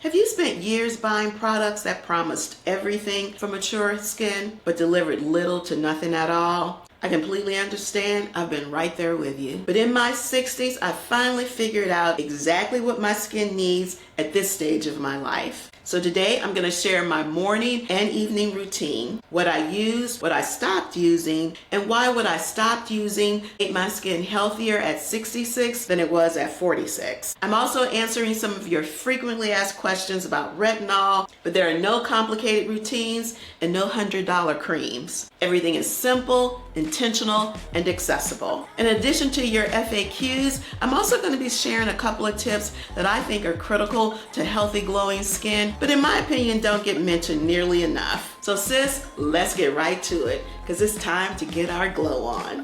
Have you spent years buying products that promised everything for mature skin but delivered little to nothing at all? I completely understand. I've been right there with you. But in my 60s, I finally figured out exactly what my skin needs at this stage of my life. So today I'm going to share my morning and evening routine, what I use, what I stopped using, and why what I stopped using made my skin healthier at 66 than it was at 46. I'm also answering some of your frequently asked questions about retinol, but there are no complicated routines and no $100 creams. Everything is simple, intentional, and accessible. In addition to your FAQs, I'm also going to be sharing a couple of tips that I think are critical to healthy glowing skin, but in my opinion don't get mentioned nearly enough. So sis, let's get right to it, because it's time to get our glow on.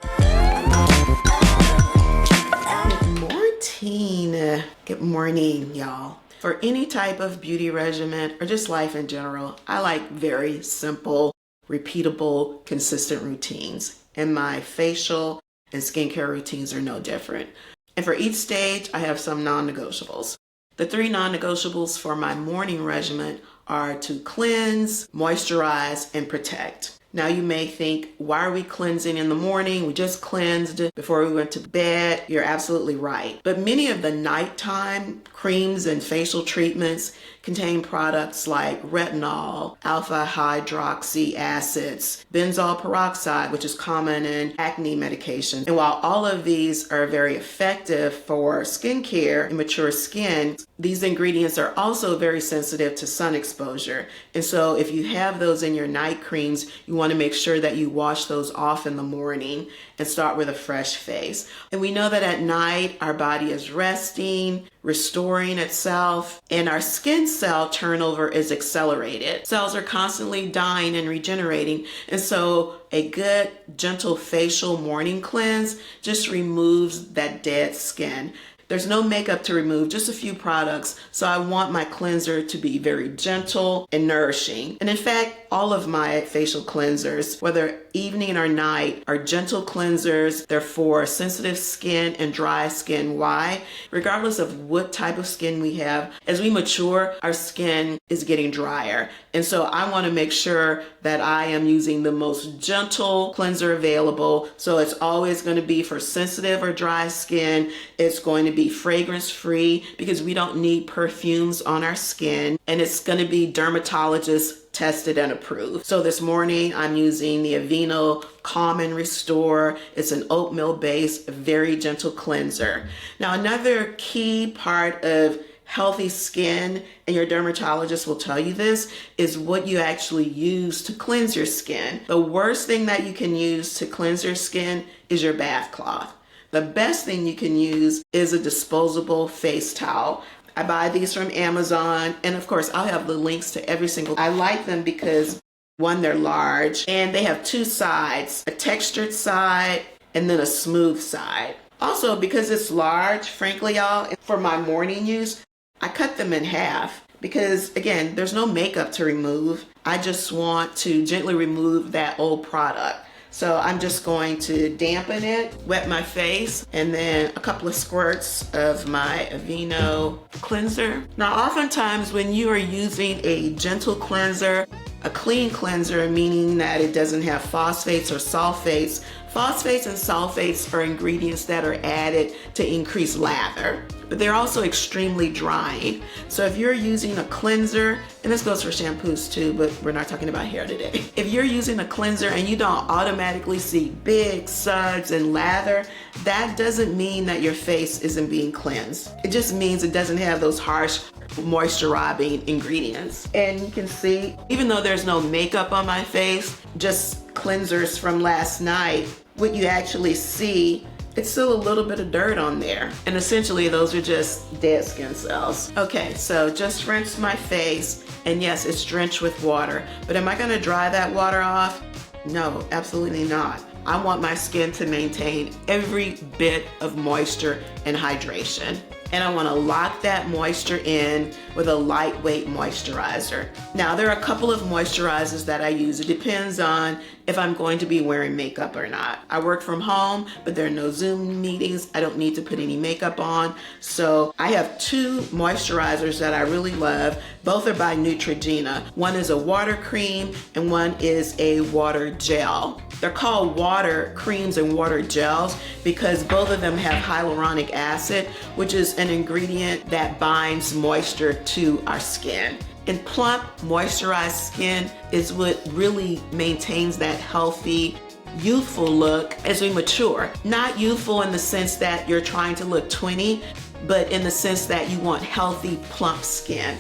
Good morning, y'all. For any type of beauty regimen or just life in general, I like very simple, repeatable, consistent routines. And my facial and skincare routines are no different. And for each stage, I have some non-negotiables. The 3 non-negotiables for my morning regimen are to cleanse, moisturize, and protect. Now you may think, why are we cleansing in the morning? We just cleansed before we went to bed. You're absolutely right. But many of the nighttime creams and facial treatments contain products like retinol, alpha hydroxy acids, benzoyl peroxide, which is common in acne medication. And while all of these are very effective for skincare and mature skin, these ingredients are also very sensitive to sun exposure. And so if you have those in your night creams, you want to make sure that you wash those off in the morning and start with a fresh face. And we know that at night, our body is resting, restoring itself, and our skin cell turnover is accelerated. Cells are constantly dying and regenerating. And so a good, gentle facial morning cleanse just removes that dead skin. There's no makeup to remove, just a few products. So I want my cleanser to be very gentle and nourishing. And in fact, all of my facial cleansers, whether evening or night, are gentle cleansers. They're for sensitive skin and dry skin. Why? Regardless of what type of skin we have, as we mature, our skin is getting drier. And so I want to make sure that I am using the most gentle cleanser available. So it's always going to be for sensitive or dry skin. It's going to be fragrance free because we don't need perfumes on our skin. And it's going to be dermatologist tested and approved. So this morning I'm using the Aveeno Calm and Restore. It's an oatmeal based, very gentle cleanser. Now another key part of healthy skin, and your dermatologist will tell you this, is what you actually use to cleanse your skin. The worst thing that you can use to cleanse your skin is your bath cloth. The best thing you can use is a disposable face towel. I buy these from Amazon, and of course I'll have the links to every single. I like them because, one, they're large, and they have 2 sides, a textured side and then a smooth side. Also, because it's large, frankly y'all, for my morning use, I cut them in half because, again, there's no makeup to remove. I just want to gently remove that old product. So I'm just going to dampen it, wet my face, and then a couple of squirts of my Aveeno cleanser. Now, oftentimes when you are using a gentle cleanser, a clean cleanser, meaning that it doesn't have phosphates or sulfates. Phosphates and sulfates are ingredients that are added to increase lather, but they're also extremely drying. So if you're using a cleanser, and this goes for shampoos too, but we're not talking about hair today. If you're using a cleanser and you don't automatically see big suds and lather, that doesn't mean that your face isn't being cleansed. It just means it doesn't have those harsh moisturizing ingredients. And you can see, even though there's no makeup on my face, just cleansers from last night, what you actually see, it's still a little bit of dirt on there. And essentially those are just dead skin cells. Okay, so just rinse my face, and yes, it's drenched with water, but am I gonna dry that water off? No, absolutely not. I want my skin to maintain every bit of moisture and hydration. and I want to lock that moisture in with a lightweight moisturizer. Now, there are a couple of moisturizers that I use. It depends on if I'm going to be wearing makeup or not. I work from home, but there are no Zoom meetings. I don't need to put any makeup on. So I have two moisturizers that I really love. Both are by Neutrogena. One is a water cream and one is a water gel. They're called water creams and water gels because both of them have hyaluronic acid, which is an ingredient that binds moisture to our skin. And plump, moisturized skin is what really maintains that healthy, youthful look as we mature. Not youthful in the sense that you're trying to look 20, but in the sense that you want healthy, plump skin.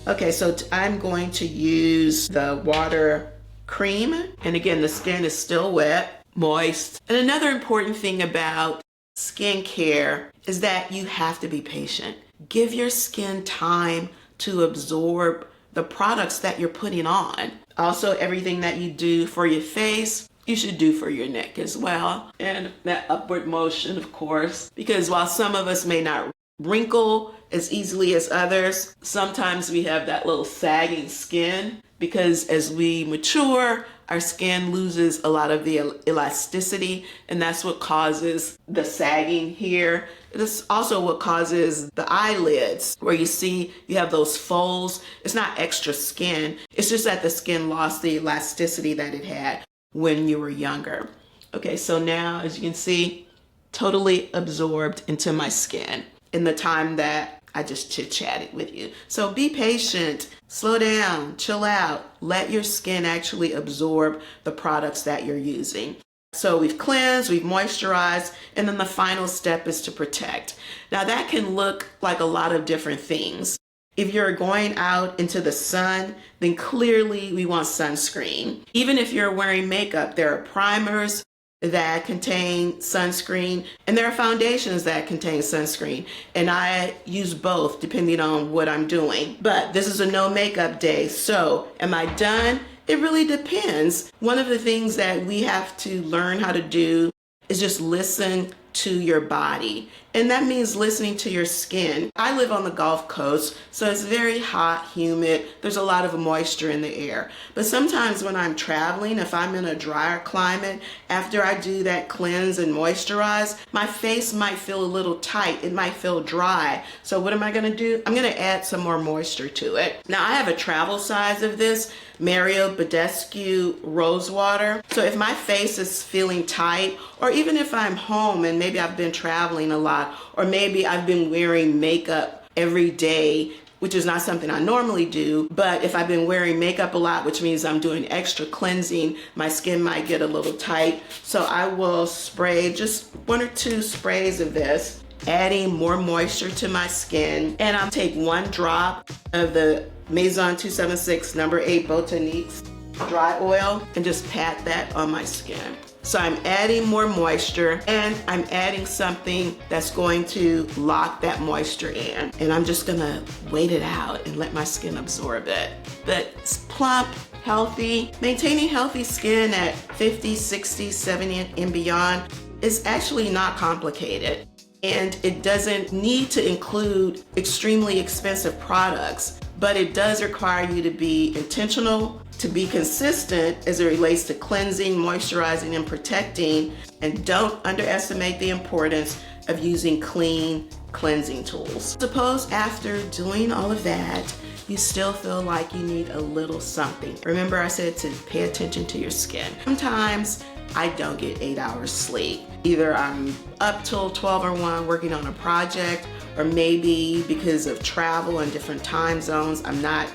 Okay, so I'm going to use the water cream. And again, the skin is still wet, moist. And another important thing about skincare is that you have to be patient. Give your skin time to absorb the products that you're putting on. Also, everything that you do for your face, you should do for your neck as well. And that upward motion, of course, because while some of us may not wrinkle as easily as others, sometimes we have that little sagging skin because as we mature, our skin loses a lot of the elasticity, and that's what causes the sagging here. It's also what causes the eyelids, where you see you have those folds. It's not extra skin. It's just that the skin lost the elasticity that it had when you were younger. Okay, so now, as you can see, totally absorbed into my skin in the time that I just chit-chatted with you. So be patient, slow down, chill out, let your skin actually absorb the products that you're using. So we've cleansed, we've moisturized, and then the final step is to protect. Now that can look like a lot of different things. If you're going out into the sun, then clearly we want sunscreen. Even if you're wearing makeup, there are primers that contain sunscreen and there are foundations that contain sunscreen, and I use both depending on what I'm doing. But this is a no makeup day, so am I done? It really depends. One of the things that we have to learn how to do is just listen to your body. And that means listening to your skin. I live on the Gulf Coast, so it's very hot, humid. There's a lot of moisture in the air. But sometimes when I'm traveling, if I'm in a drier climate, after I do that cleanse and moisturize, my face might feel a little tight. It might feel dry. So what am I gonna do? I'm gonna add some more moisture to it. Now I have a travel size of this, Mario Badescu Rose Water. So if my face is feeling tight, or even if I'm home and maybe I've been traveling a lot, or maybe I've been wearing makeup every day, which is not something I normally do, but if I've been wearing makeup a lot, which means I'm doing extra cleansing, my skin might get a little tight. So I will spray just 1 or 2 sprays of this, adding more moisture to my skin. And I'll take 1 drop of the Maison 276 No. 8 Botaniques dry oil and just pat that on my skin. So I'm adding more moisture and I'm adding something that's going to lock that moisture in. And I'm just gonna wait it out and let my skin absorb it. But it's plump, healthy. Maintaining healthy skin at 50, 60, 70 and beyond is actually not complicated. And it doesn't need to include extremely expensive products, but it does require you to be intentional, to be consistent as it relates to cleansing, moisturizing, and protecting. And don't underestimate the importance of using clean cleansing tools. Suppose after doing all of that, you still feel like you need a little something. Remember I said to pay attention to your skin. Sometimes I don't get 8 hours sleep. Either I'm up till 12 or 1 working on a project, or maybe because of travel and different time zones, I'm not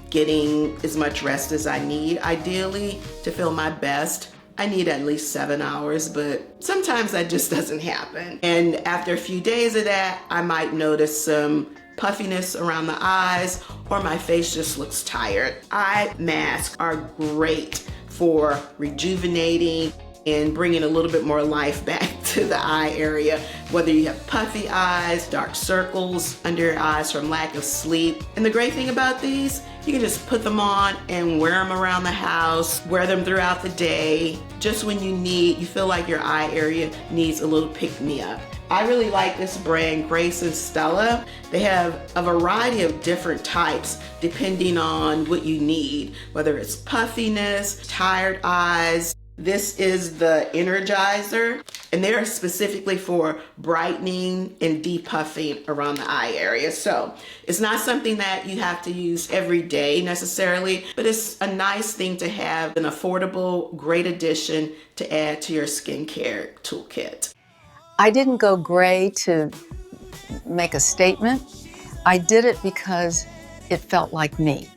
getting as much rest as I need. Ideally, to feel my best, I need at least 7 hours, but sometimes that just doesn't happen. And after a few days of that, I might notice some puffiness around the eyes, or my face just looks tired. Eye masks are great for rejuvenating and bringing a little bit more life back to the eye area, whether you have puffy eyes, dark circles under your eyes from lack of sleep. And the great thing about these, you can just put them on and wear them around the house, wear them throughout the day, just when you feel like your eye area needs a little pick-me-up. I really like this brand, Grace and Stella. They have a variety of different types depending on what you need, whether it's puffiness, tired eyes. This is the Energizer, and they are specifically for brightening and depuffing around the eye area. So it's not something that you have to use every day necessarily, but it's a nice thing to have, an affordable, great addition to add to your skincare toolkit. I didn't go gray to make a statement. I did it because it felt like me.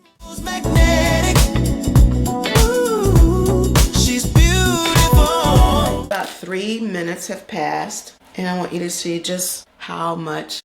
About 3 minutes have passed, and I want you to see just how much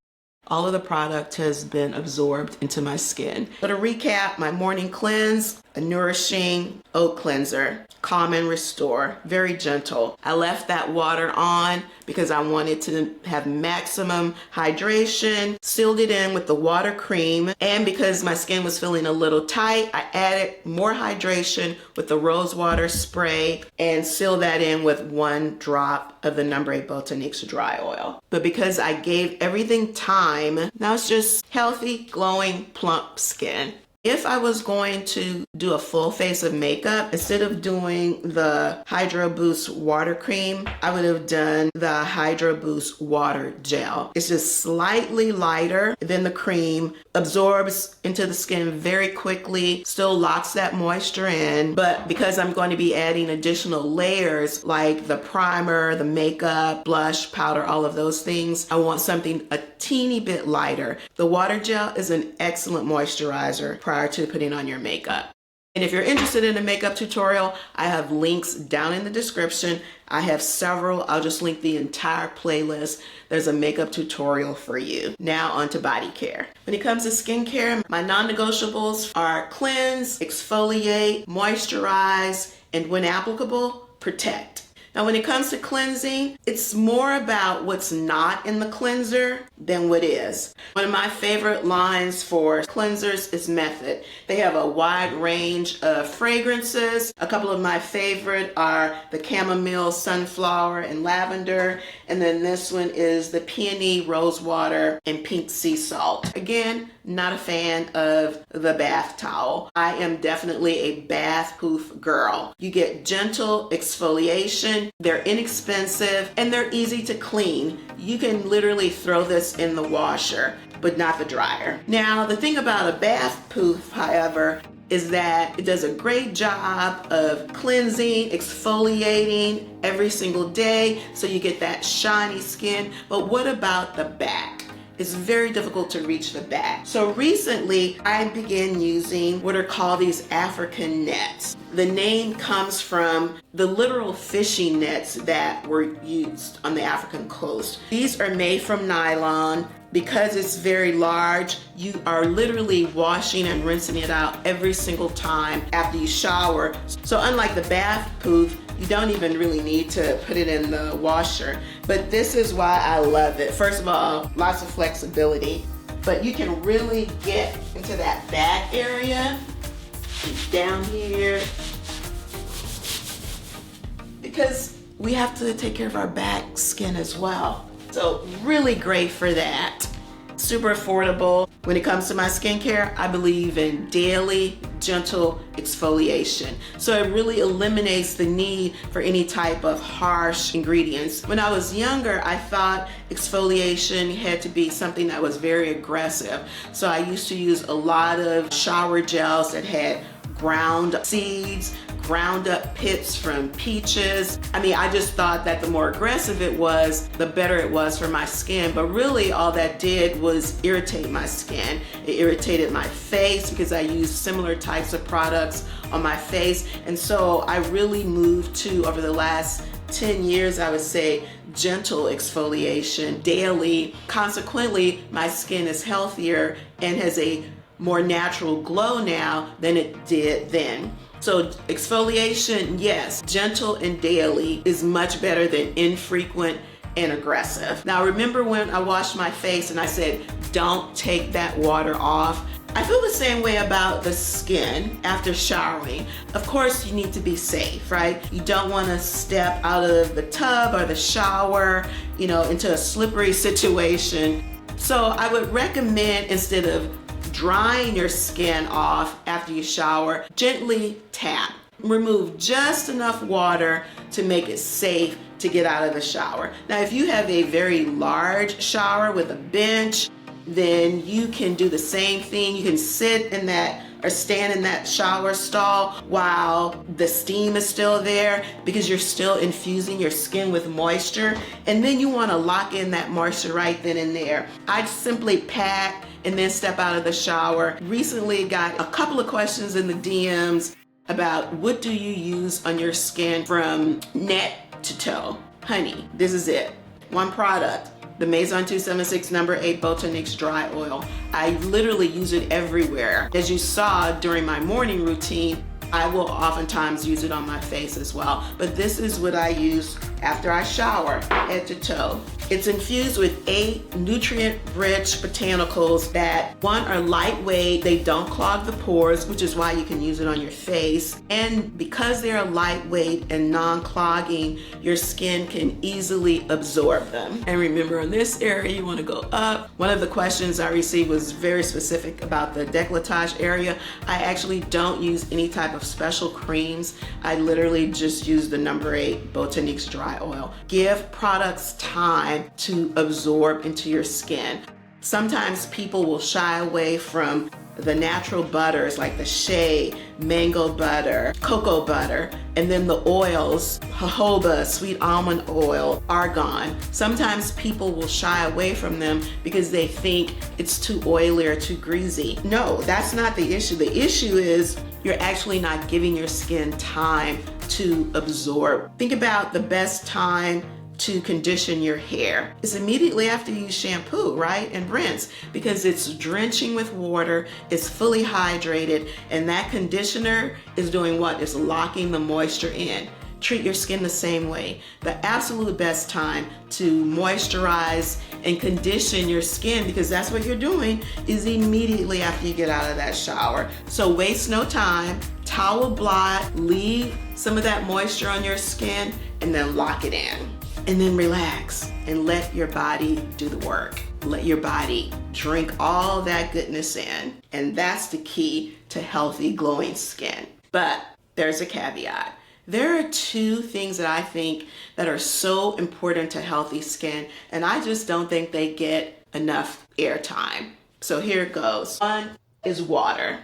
all of the product has been absorbed into my skin. So to recap, my morning cleanse, a nourishing oat cleanser, calm and restore, very gentle. I left that water on because I wanted to have maximum hydration, sealed it in with the water cream, and because my skin was feeling a little tight, I added more hydration with the rose water spray and sealed that in with 1 drop of the No. 8 Botaniques dry oil. But because I gave everything time, now it's just healthy, glowing, plump skin. If I was going to do a full face of makeup, instead of doing the Hydro Boost water cream, I would have done the Hydro Boost water gel. It's just slightly lighter than the cream, absorbs into the skin very quickly, still locks that moisture in, but because I'm going to be adding additional layers like the primer, the makeup, blush, powder, all of those things, I want something a teeny bit lighter. The water gel is an excellent moisturizer prior to putting on your makeup. And if you're interested in a makeup tutorial, I have links down in the description. I have several. I'll just link the entire playlist. There's a makeup tutorial for you. Now on to body care. When it comes to skincare, my non-negotiables are cleanse, exfoliate, moisturize, and when applicable, protect. Now, when it comes to cleansing, it's more about what's not in the cleanser than what is. One of my favorite lines for cleansers is Method. They have a wide range of fragrances. A couple of my favorite are the chamomile, sunflower, and lavender. And then this one is the peony, rose water, and pink sea salt. Again, not a fan of the bath towel. I am definitely a bath poof girl. You get gentle exfoliation, they're inexpensive, and they're easy to clean. You can literally throw this in the washer, but not the dryer. Now, the thing about a bath poof, however, is that it does a great job of cleansing, exfoliating every single day, so you get that shiny skin. But what about the back? It's very difficult to reach the back. So recently, I began using what are called these African nets. The name comes from the literal fishing nets that were used on the African coast. These are made from nylon. Because it's very large, you are literally washing and rinsing it out every single time after you shower. So unlike the bath poof, you don't even really need to put it in the washer. But this is why I love it. First of all, lots of flexibility, but you can really get into that back area, down here, because we have to take care of our back skin as well. So really great for that. Super affordable. When it comes to my skincare, I believe in daily, gentle exfoliation. So it really eliminates the need for any type of harsh ingredients. When I was younger, I thought exfoliation had to be something that was very aggressive. So I used to use a lot of shower gels that had ground seeds, ground up pits from peaches. I mean, I just thought that the more aggressive it was, the better it was for my skin. But really all that did was irritate my skin. It irritated my face because I used similar types of products on my face. And so I really moved to, over the last 10 years, I would say, gentle exfoliation daily. Consequently, my skin is healthier and has a more natural glow now than it did then. So exfoliation, yes, gentle and daily is much better than infrequent and aggressive. Now remember when I washed my face and I said, don't take that water off? I feel the same way about the skin after showering. Of course, you need to be safe, right? You don't want to step out of the tub or the shower, into a slippery situation. So I would recommend, instead of drying your skin off after you shower, gently tap. Remove just enough water to make it safe to get out of the shower. Now, if you have a very large shower with a bench, then you can do the same thing. You can sit in that or stand in that shower stall while the steam is still there, because you're still infusing your skin with moisture. And then you want to lock in that moisture right then and there. I'd simply pat and then step out of the shower. Recently got a couple of questions in the DMs about what do you use on your skin from neck to toe. Honey, this is it. One product. The Maison 276 No. 8 Botanix Dry Oil. I literally use it everywhere. As you saw during my morning routine, I will oftentimes use it on my face as well. But this is what I use after I shower, head to toe. It's infused with 8 nutrient-rich botanicals that, one, are lightweight, they don't clog the pores, which is why you can use it on your face. And because they're lightweight and non-clogging, your skin can easily absorb them. And remember, in this area, you want to go up. One of the questions I received was very specific about the décolletage area. I actually don't use any type of special creams. I literally just use the No. 8 Botanix Dry Oil. Give products time to absorb into your skin. Sometimes people will shy away from the natural butters like the shea, mango butter, cocoa butter, and then the oils, jojoba, sweet almond oil, argan. Sometimes people will shy away from them because they think it's too oily or too greasy. No, that's not the issue. The issue is you're actually not giving your skin time to absorb. Think about the best time to condition your hair. It's immediately after you shampoo, right? And rinse, because it's drenching with water, it's fully hydrated, and that conditioner is doing what? It's locking the moisture in. Treat your skin the same way. The absolute best time to moisturize and condition your skin, because that's what you're doing, is immediately after you get out of that shower. So waste no time, towel blot, leave some of that moisture on your skin, and then lock it in. And then relax and let your body do the work. Let your body drink all that goodness in. And that's the key to healthy, glowing skin. But there's a caveat. There are 2 things that I think that are so important to healthy skin, and I just don't think they get enough airtime. So here it goes. One is water.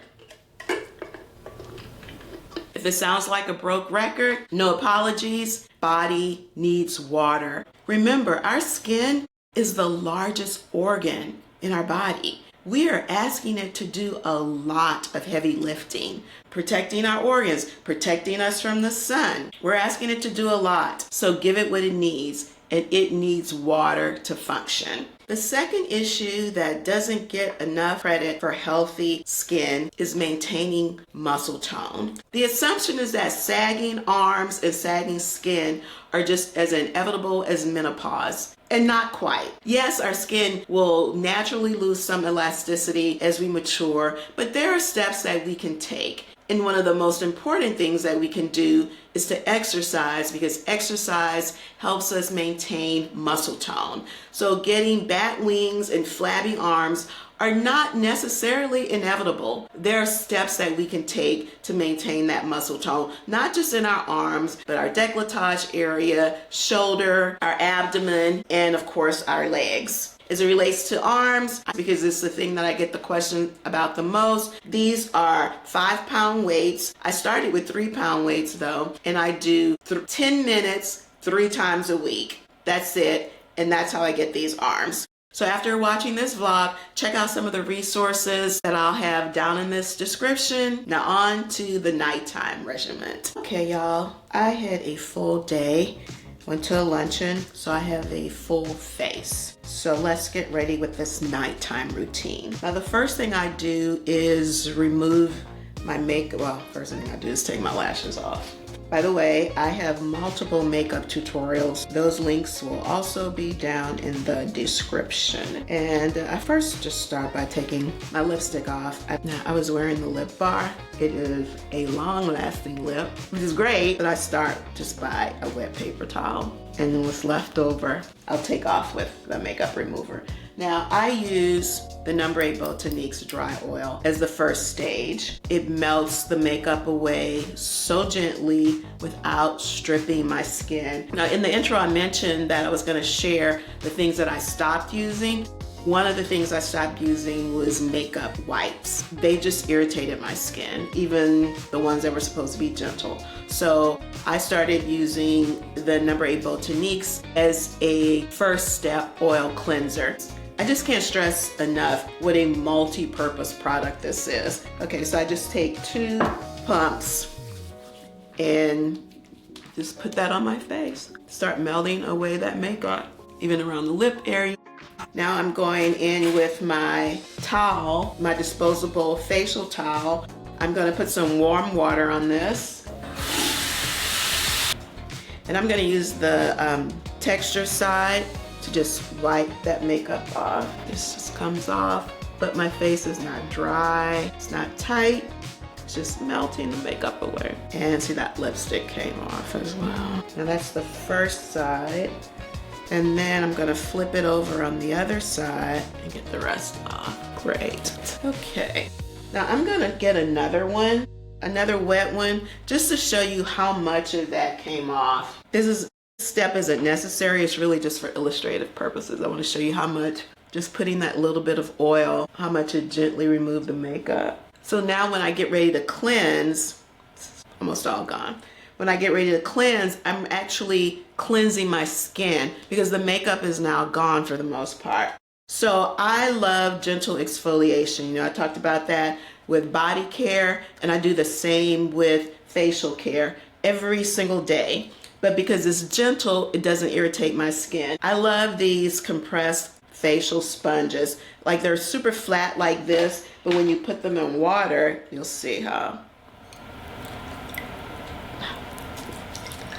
If it sounds like a broke record, no apologies. Body needs water. Remember, our skin is the largest organ in our body. We are asking it to do a lot of heavy lifting, protecting our organs, protecting us from the sun. We're asking it to do a lot. So give it what it needs, and it needs water to function. The second issue that doesn't get enough credit for healthy skin is maintaining muscle tone. The assumption is that sagging arms and sagging skin are just as inevitable as menopause. And not quite. Yes, our skin will naturally lose some elasticity as we mature, but there are steps that we can take. And one of the most important things that we can do is to exercise, because exercise helps us maintain muscle tone. So getting bat wings and flabby arms are not necessarily inevitable. There are steps that we can take to maintain that muscle tone, not just in our arms, but our décolletage area, shoulder, our abdomen, and of course our legs. As it relates to arms, because it's the thing that I get the question about the most, these are 5-pound weights. I started with 3-pound weights though, and I do 10 minutes 3 times a week. That's it, and that's how I get these arms. So after watching this vlog, check out some of the resources that I'll have down in this description. Now on to the nighttime regimen. Okay, y'all, I had a full day. went to a luncheon, so I have a full face. So let's get ready with this nighttime routine. Now the first thing I do is remove my makeup. Well, first thing I do is take my lashes off. By the way, I have multiple makeup tutorials. Those links will also be down in the description. And I first just start by taking my lipstick off. Now, I was wearing the lip bar. It is a long-lasting lip, which is great, but I start just by a wet paper towel. And then what's left over, I'll take off with the makeup remover. Now, I use the No. 8 Botanique's dry oil as the first stage. It melts the makeup away so gently without stripping my skin. Now, in the intro, I mentioned that I was gonna share the things that I stopped using. One of the things I stopped using was makeup wipes. They just irritated my skin, even the ones that were supposed to be gentle. So I started using the No. 8 Botaniques as a first step oil cleanser. I just can't stress enough what a multi-purpose product this is. Okay, so I just take 2 pumps and just put that on my face. Start melting away that makeup, even around the lip area. Now I'm going in with my towel, my disposable facial towel. I'm gonna put some warm water on this. And I'm gonna use the texture side to just wipe that makeup off. This just comes off, but my face is not dry, it's not tight. It's just melting the makeup away. And see, that lipstick came off as well. Now that's the first side. And then I'm gonna flip it over on the other side and get the rest off. Great. Okay. Now I'm gonna get another one, another wet one, just to show you how much of that came off. This step isn't necessary, it's really just for illustrative purposes. I wanna show you how much, just putting that little bit of oil, how much it gently removed the makeup. So now when I get ready to cleanse, it's almost all gone. When I get ready to cleanse, I'm actually cleansing my skin because the makeup is now gone for the most part. So I love gentle exfoliation. You know, I talked about that with body care, and I do the same with facial care every single day. But because it's gentle, it doesn't irritate my skin. I love these compressed facial sponges. Like, they're super flat like this, but when you put them in water, you'll see how.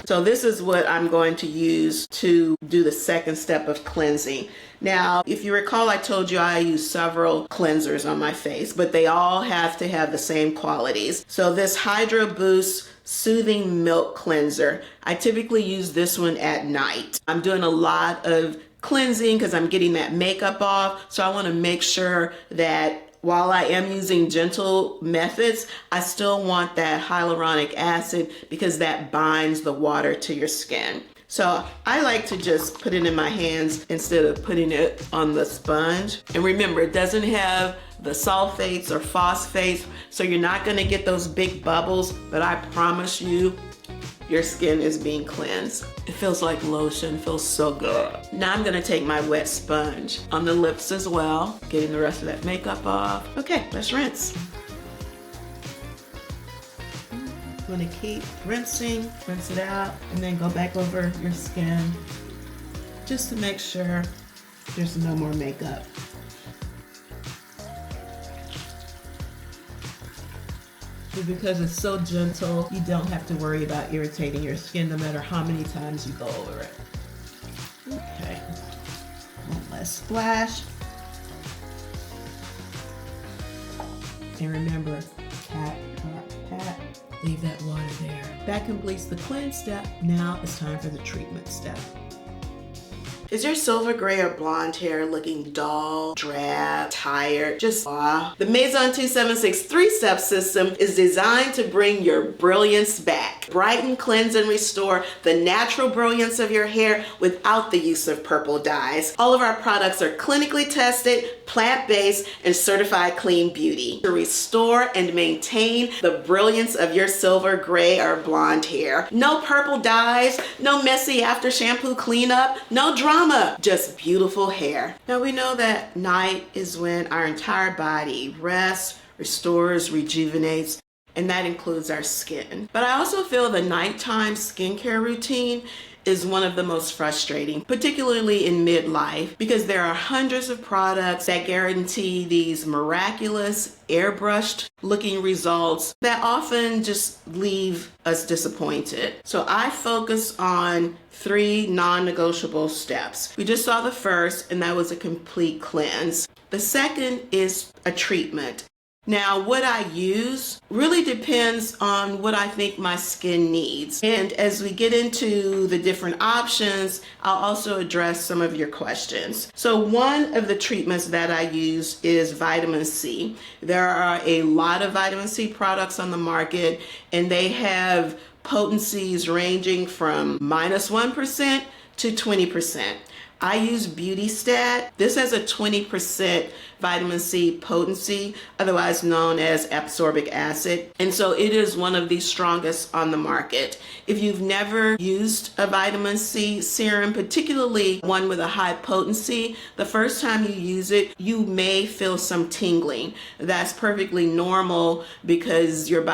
So this is what I'm going to use to do the second step of cleansing. Now, if you recall, I told you I use several cleansers on my face, but they all have to have the same qualities. So this Hydro Boost Soothing Milk Cleanser, I typically use this one at night. I'm doing a lot of cleansing because I'm getting that makeup off, so I want to make sure that while I am using gentle methods, I still want that hyaluronic acid because that binds the water to your skin. So I like to just put it in my hands instead of putting it on the sponge. And remember, it doesn't have the sulfates or phosphates, so you're not gonna get those big bubbles, but I promise you, your skin is being cleansed. It feels like lotion, it feels so good. Now I'm gonna take my wet sponge on the lips as well, getting the rest of that makeup off. Okay, let's rinse. You wanna keep rinsing, rinse it out, and then go back over your skin just to make sure there's no more makeup. Because it's so gentle, you don't have to worry about irritating your skin no matter how many times you go over it. Okay, one last splash. And remember, pat, pat, pat, leave that water there. That completes the cleanse step. Now it's time for the treatment step. Is your silver gray or blonde hair looking dull, drab, tired, just blah? The Maison 276 3-step system is designed to bring your brilliance back. Brighten, cleanse, and restore the natural brilliance of your hair without the use of purple dyes. All of our products are clinically tested, plant-based, and certified clean beauty to restore and maintain the brilliance of your silver gray or blonde hair. No purple dyes, no messy after shampoo cleanup, no drama, just beautiful hair. Now we know that night is when our entire body rests, restores, rejuvenates, and that includes our skin. But I also feel the nighttime skincare routine is one of the most frustrating, particularly in midlife, because there are hundreds of products that guarantee these miraculous, airbrushed looking results that often just leave us disappointed. So I focus on 3 non-negotiable steps. We just saw the first, and that was a complete cleanse. The second is a treatment. Now, what I use really depends on what I think my skin needs. And as we get into the different options, I'll also address some of your questions. So one of the treatments that I use is vitamin C. There are a lot of vitamin C products on the market, and they have potencies ranging from -1% to 20%. I use BeautyStat. This has a 20% vitamin C potency, otherwise known as ascorbic acid. And so it is one of the strongest on the market. If you've never used a vitamin C serum, particularly one with a high potency, the first time you use it, you may feel some tingling. That's perfectly normal because your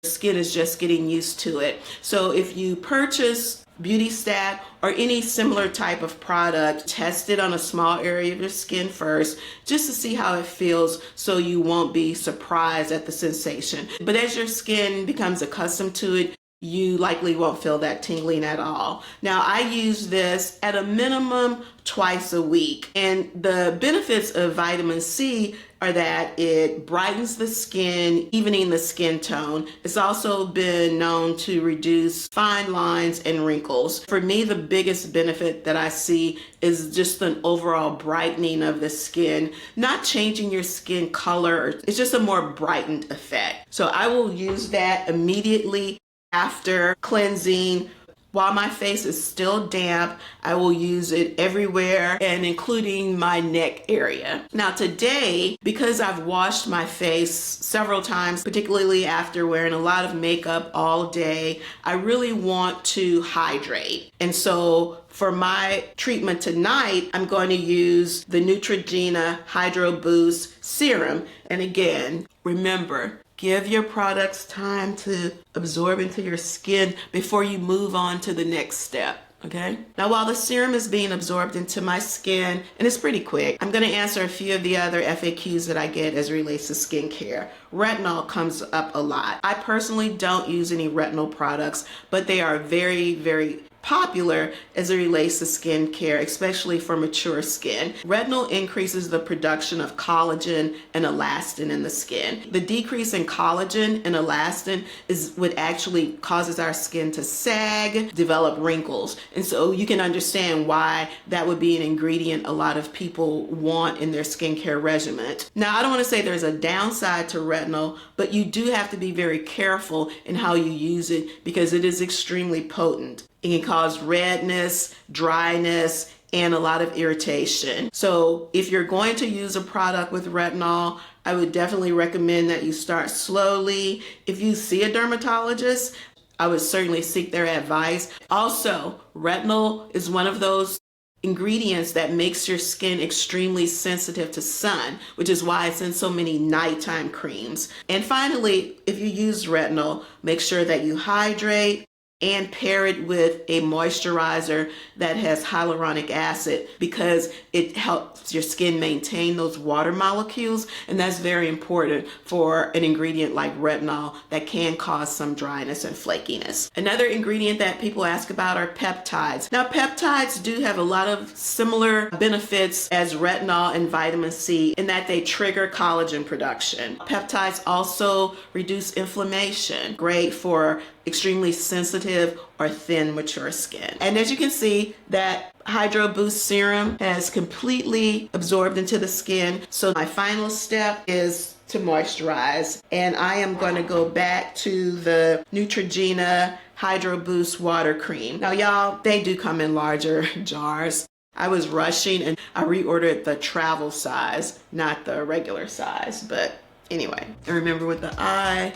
skin is just getting used to it. So if you purchase BeautyStat or any similar type of product, test it on a small area of your skin first just to see how it feels so you won't be surprised at the sensation. But as your skin becomes accustomed to it, you likely won't feel that tingling at all. Now, I use this at a minimum twice a week. And the benefits of vitamin C are that it brightens the skin, evening the skin tone. It's also been known to reduce fine lines and wrinkles. For me, the biggest benefit that I see is just an overall brightening of the skin, not changing your skin color. It's just a more brightened effect. So I will use that immediately after cleansing. While my face is still damp, I will use it everywhere and including my neck area. Now today, because I've washed my face several times, particularly after wearing a lot of makeup all day, I really want to hydrate. And so for my treatment tonight, I'm going to use the Neutrogena Hydro Boost Serum. And again, remember, give your products time to absorb into your skin before you move on to the next step, okay? Now, while the serum is being absorbed into my skin, and it's pretty quick, I'm gonna answer a few of the other FAQs that I get as it relates to skincare. Retinol comes up a lot. I personally don't use any retinol products, but they are very, very popular as it relates to skincare, especially for mature skin. Retinol increases the production of collagen and elastin in the skin. The decrease in collagen and elastin is what actually causes our skin to sag, develop wrinkles. And so you can understand why that would be an ingredient a lot of people want in their skincare regimen. Now, I don't want to say there's a downside to retinol, but you do have to be very careful in how you use it because it is extremely potent. It can cause redness, dryness, and a lot of irritation. So if you're going to use a product with retinol, I would definitely recommend that you start slowly. If you see a dermatologist, I would certainly seek their advice. Also, retinol is one of those ingredients that makes your skin extremely sensitive to sun, which is why it's in so many nighttime creams. And finally, if you use retinol, make sure that you hydrate and pair it with a moisturizer that has hyaluronic acid because it helps your skin maintain those water molecules, and that's very important for an ingredient like retinol that can cause some dryness and flakiness. Another ingredient that people ask about are peptides. Now, peptides do have a lot of similar benefits as retinol and vitamin C in that they trigger collagen production. Peptides also reduce inflammation, great for extremely sensitive or thin, mature skin. And as you can see, that Hydro Boost Serum has completely absorbed into the skin. So my final step is to moisturize. And I am going to go back to the Neutrogena Hydro Boost Water Cream. Now, y'all, they do come in larger jars. I was rushing and I reordered the travel size, not the regular size. But anyway, and remember with the eye,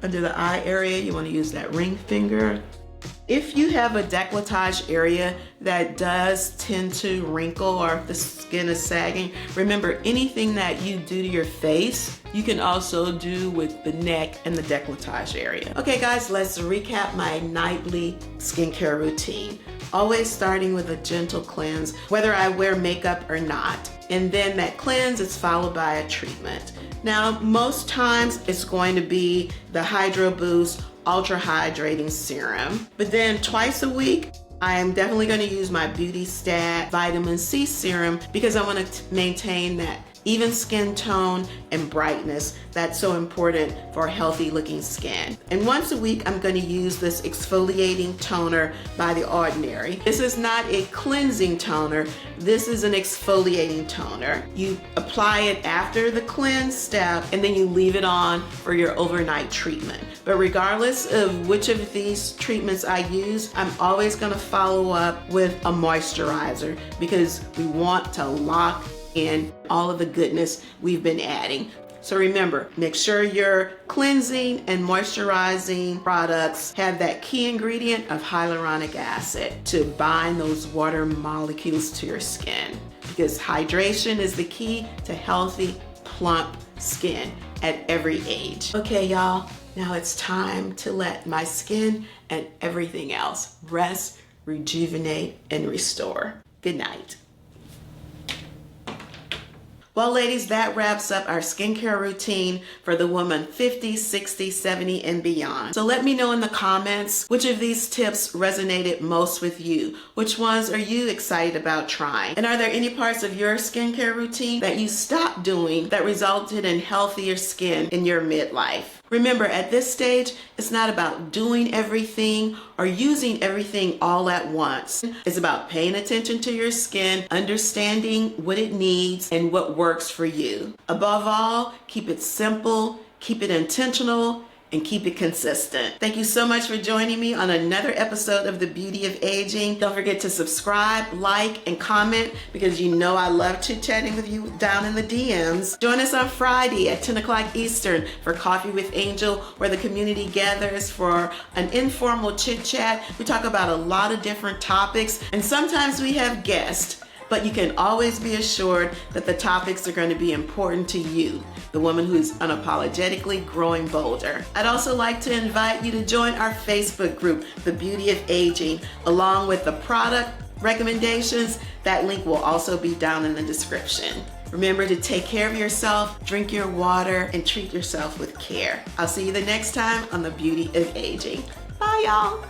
under the eye area, you want to use that ring finger If you have a décolletage area that does tend to wrinkle or if the skin is sagging, remember anything that you do to your face, you can also do with the neck and the décolletage area. Okay guys, let's recap my nightly skincare routine. Always starting with a gentle cleanse, whether I wear makeup or not. And then that cleanse is followed by a treatment. Now, most times it's going to be the Hydro Boost Ultra Hydrating Serum. But then twice a week, I am definitely going to use my Beauty Stat Vitamin C Serum because I want to maintain that even skin tone and brightness that's so important for healthy looking skin. And once a week, I'm going to use this exfoliating toner by The Ordinary. This is not a cleansing toner. This is an exfoliating toner. You apply it after the cleanse step and then you leave it on for your overnight treatment. But regardless of which of these treatments I use, I'm always going to follow up with a moisturizer because we want to lock in all of the goodness we've been adding. So remember, make sure your cleansing and moisturizing products have that key ingredient of hyaluronic acid to bind those water molecules to your skin, because hydration is the key to healthy, plump skin at every age. Okay, y'all, now it's time to let my skin and everything else rest, rejuvenate, and restore. Good night. Well, ladies, that wraps up our skincare routine for the woman 50, 60, 70, and beyond. So let me know in the comments which of these tips resonated most with you. Which ones are you excited about trying? And are there any parts of your skincare routine that you stopped doing that resulted in healthier skin in your midlife? Remember, at this stage, it's not about doing everything or using everything all at once. It's about paying attention to your skin, understanding what it needs and what works for you. Above all, keep it simple, keep it intentional, and keep it consistent. Thank you so much for joining me on another episode of The Beauty of Aging. Don't forget to subscribe, like, and comment because you know I love chit-chatting with you down in the DMs. Join us on Friday at 10 o'clock Eastern for Coffee with Angel, where the community gathers for an informal chit-chat. We talk about a lot of different topics, and sometimes we have guests. But you can always be assured that the topics are going to be important to you, the woman who's unapologetically growing bolder. I'd also like to invite you to join our Facebook group, The Beauty of Aging, along with the product recommendations. That link will also be down in the description. Remember to take care of yourself, drink your water, and treat yourself with care. I'll see you the next time on The Beauty of Aging. Bye, y'all.